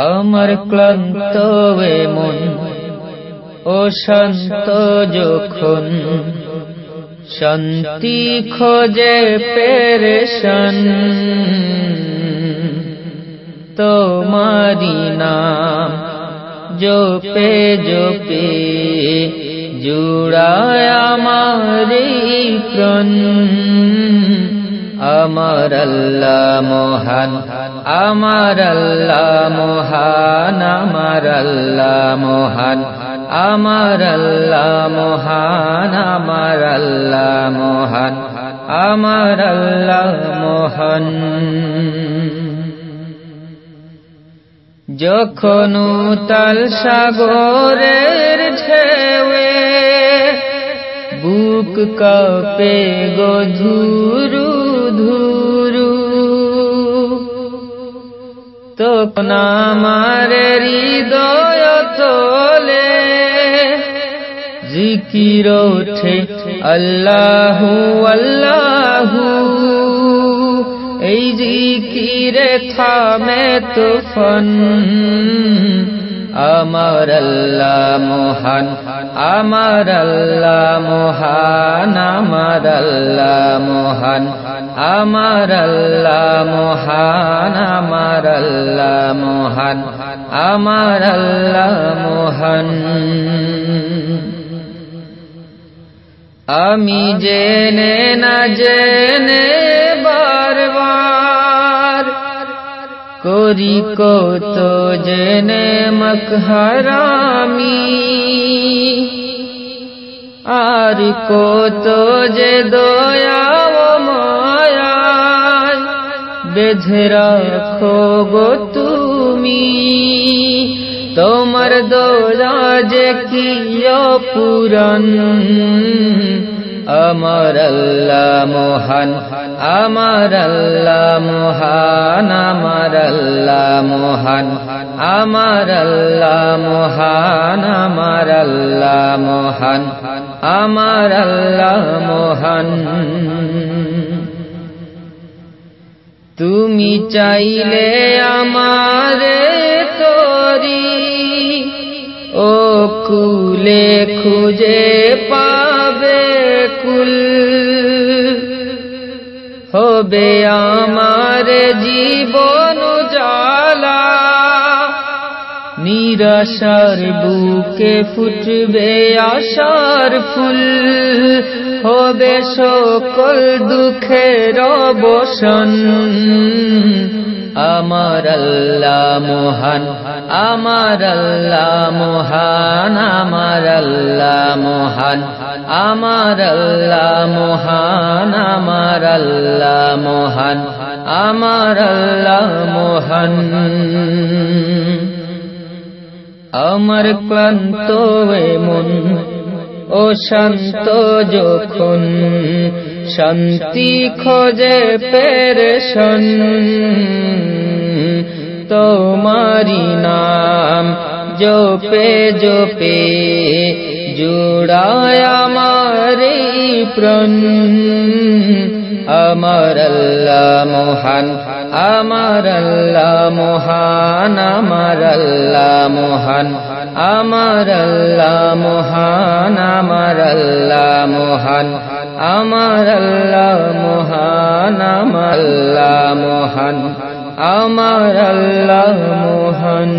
আমার ক্লান্ত এ মন ও শান্ত যখন শান্তি খোঁজে পেরেশান তোমারি নাম জপে জপে জুড়ায় আমার প্রাণ আমার আল্লাহ মহান আমার আল্লাহ মহান আমার আল্লাহ মহান আমার আল্লাহ মহান আমার আল্লাহ মহান আমার আল্লাহ মহান যখন উতাল সাগরের ঢেউয়ে বুক কাঁপে গো ধুরু ধুরু তখন আমার হৃদয় তোলে জিকির ওঠে আল্লাহু আল্লাহু এই জিকিরে থামে তুফান আমার আল্লাহ মহান আমার আল্লাহ মহান আমার আল্লাহ মহান আমার আল্লাহ মহান আমার আল্লাহ মহান আমার আল্লাহ মহান আমি জেনে না জেনে বারবার করি কত জেনে মকহারামি আর কত যে দয়া ও মায়ায় বেঁধে রাখো গো তুমি তোমার দয়া যে কি অপূরণ আমার আল্লাহ মহান আমার আল্লাহ মহান আমার আল্লাহ মহান আমার আল্লাহ মহান আমার আল্লাহ মহান আমার আল্লাহ মহান তুমি চাইলে আমারে তোরি ও কুলে খুঁজে পাবে কুল হবে আমার জীবন জ্বালা নিরাশার বুকে ফুটবে আশার ফুল হবে সকল দুঃখের অবসান আমার আল্লাহ মহান আমার আল্লাহ মহান আমার আল্লাহ মহান আমার আল্লাহ মহান আমার আল্লাহ মহান আমার আল্লাহ মহান আমার ক্লান্ত এ মন ও শান্ত যখন শান্তি খোঁজে পেরেশান তোমারি নাম জপে জপে জুড়ায় আমার প্রাণ আমার আল্লাহ মহান আমার আল্লাহ মহান আমার আল্লাহ মহান আমার আল্লাহ মহান আমার আল্লাহ মহান আমার আল্লাহ মহান আমার আল্লাহ মহান আমার আল্লাহ মহান।